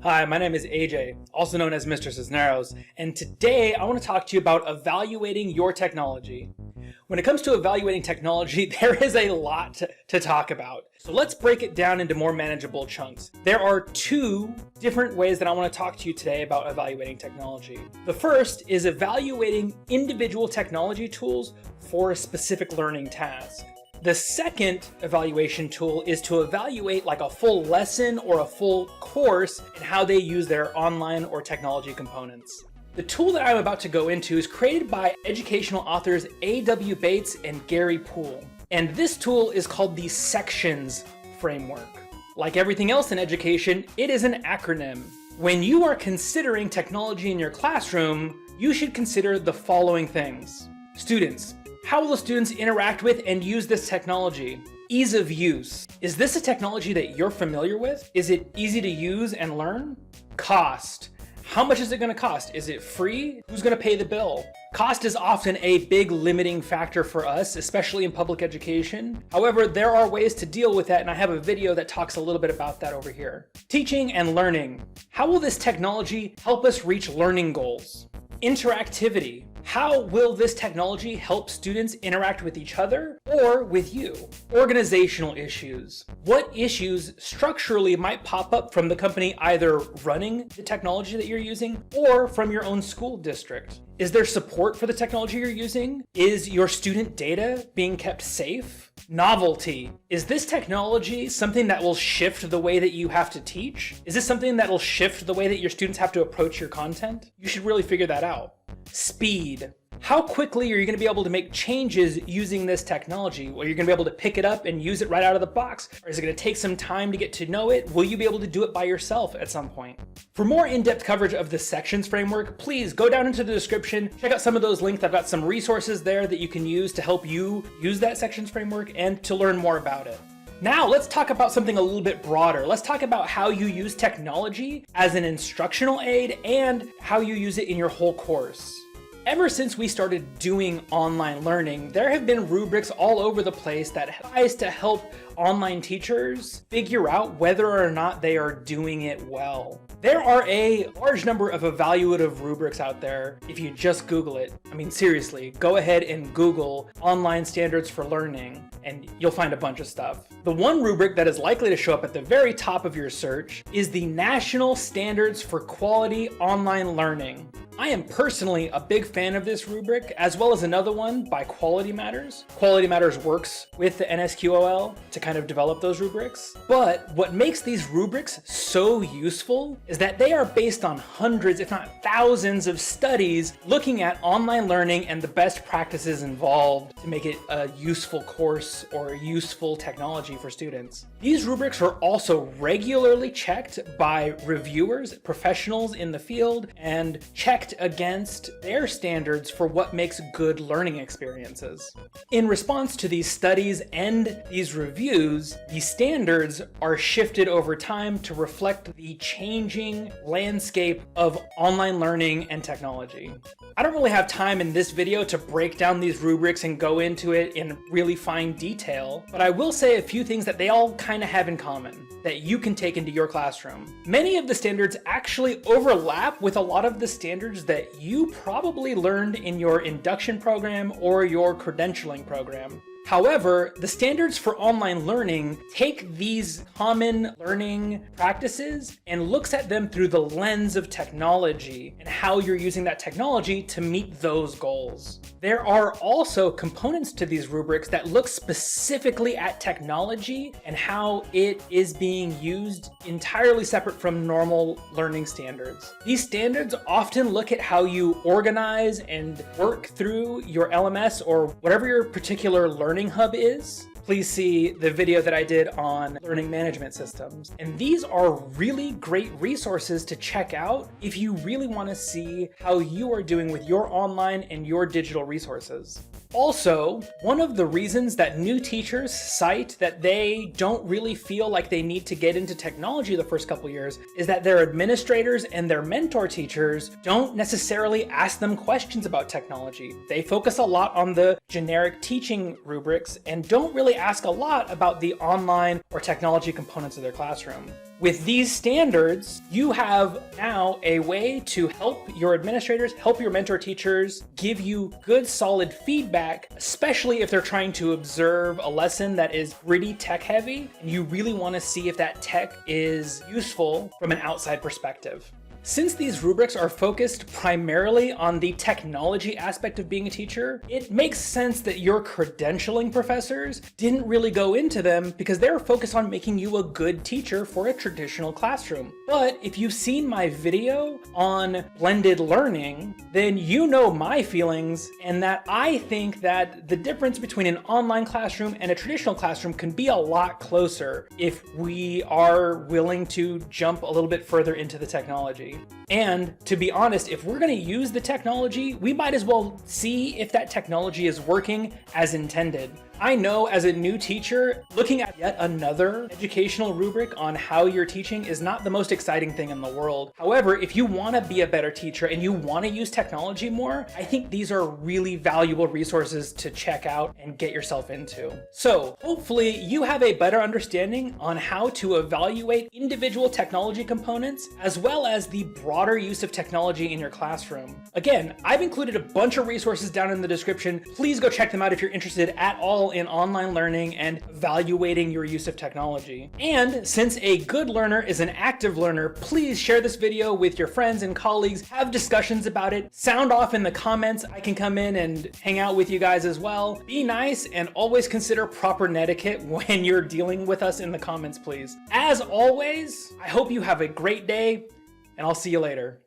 Hi, my name is AJ, also known as Mr. Cisneros, and today I want to talk to you about evaluating your technology. When it comes to evaluating technology, there is a lot to talk about. So let's break it down into more manageable chunks. There are two different ways that I want to talk to you today about evaluating technology. The first is evaluating individual technology tools for a specific learning task. The second evaluation tool is to evaluate like a full lesson or a full course and how they use their online or technology components. The tool that I'm about to go into is created by educational authors A.W. Bates and Gary Poole. And this tool is called the Sections framework. Like everything else in education, it is an acronym. When you are considering technology in your classroom, you should consider the following things. Students. How will the students interact with and use this technology? Ease of use. Is this a technology that you're familiar with? Is it easy to use and learn? Cost. How much is it going to cost? Is it free? Who's going to pay the bill? Cost is often a big limiting factor for us, especially in public education. However, there are ways to deal with that, and I have a video that talks a little bit about that over here. Teaching and learning. How will this technology help us reach learning goals? Interactivity. How will this technology help students interact with each other or with you? Organizational issues. What issues structurally might pop up from the company either running the technology that you're using or from your own school district? Is there support for the technology you're using? Is your student data being kept safe? Novelty. Is this technology something that will shift the way that you have to teach? Is this something that will shift the way that your students have to approach your content? You should really figure that out. Speed. How quickly are you going to be able to make changes using this technology? Are you going to be able to pick it up and use it right out of the box? Or is it going to take some time to get to know it? Will you be able to do it by yourself at some point? For more in-depth coverage of the Sections framework, please go down into the description, check out some of those links. I've got some resources there that you can use to help you use that Sections framework and to learn more about it. Now let's talk about something a little bit broader. Let's talk about how you use technology as an instructional aid and how you use it in your whole course. Ever since we started doing online learning, there have been rubrics all over the place that tries to help online teachers figure out whether or not they are doing it well. There are a large number of evaluative rubrics out there if you just Google it. I mean, seriously, go ahead and Google online standards for learning and you'll find a bunch of stuff. The one rubric that is likely to show up at the very top of your search is the National Standards for Quality Online Learning. I am personally a big fan of this rubric, as well as another one by Quality Matters. Quality Matters works with the NSQOL to kind of develop those rubrics. But what makes these rubrics so useful is that they are based on hundreds, if not thousands of studies looking at online learning and the best practices involved to make it a useful course or a useful technology for students. These rubrics are also regularly checked by reviewers, professionals in the field, and checked against their standards for what makes good learning experiences. In response to these studies and these reviews, the standards are shifted over time to reflect the changing landscape of online learning and technology. I don't really have time in this video to break down these rubrics and go into it in really fine detail, but I will say a few things that they all kind of have in common that you can take into your classroom. Many of the standards actually overlap with a lot of the standards that you probably learned in your induction program or your credentialing program. However, the standards for online learning take these common learning practices and looks at them through the lens of technology and how you're using that technology to meet those goals. There are also components to these rubrics that look specifically at technology and how it is being used entirely separate from normal learning standards. These standards often look at how you organize and work through your LMS or whatever your particular learning hub is. Please see the video that I did on learning management systems. And these are really great resources to check out if you really want to see how you are doing with your online and your digital resources. Also, one of the reasons that new teachers cite that they don't really feel like they need to get into technology the first couple years is that their administrators and their mentor teachers don't necessarily ask them questions about technology. They focus a lot on the generic teaching rubrics and don't really ask a lot about the online or technology components of their classroom. With these standards, you have now a way to help your administrators, help your mentor teachers, give you good solid feedback, especially if they're trying to observe a lesson that is pretty tech heavy, and you really want to see if that tech is useful from an outside perspective. Since these rubrics are focused primarily on the technology aspect of being a teacher, it makes sense that your credentialing professors didn't really go into them because they were focused on making you a good teacher for a traditional classroom. But if you've seen my video on blended learning, then you know my feelings and that I think that the difference between an online classroom and a traditional classroom can be a lot closer if we are willing to jump a little bit further into the technology. And to be honest, if we're going to use the technology, we might as well see if that technology is working as intended. I know as a new teacher, looking at yet another educational rubric on how you're teaching is not the most exciting thing in the world. However, if you want to be a better teacher and you want to use technology more, I think these are really valuable resources to check out and get yourself into. So hopefully you have a better understanding on how to evaluate individual technology components as well as the broader use of technology in your classroom. Again, I've included a bunch of resources down in the description. Please go check them out if you're interested at all in online learning and evaluating your use of technology. And since a good learner is an active learner, please share this video with your friends and colleagues, have discussions about it, sound off in the comments. I can come in and hang out with you guys as well. Be nice and always consider proper etiquette when you're dealing with us in the comments, please. As always, I hope you have a great day and I'll see you later.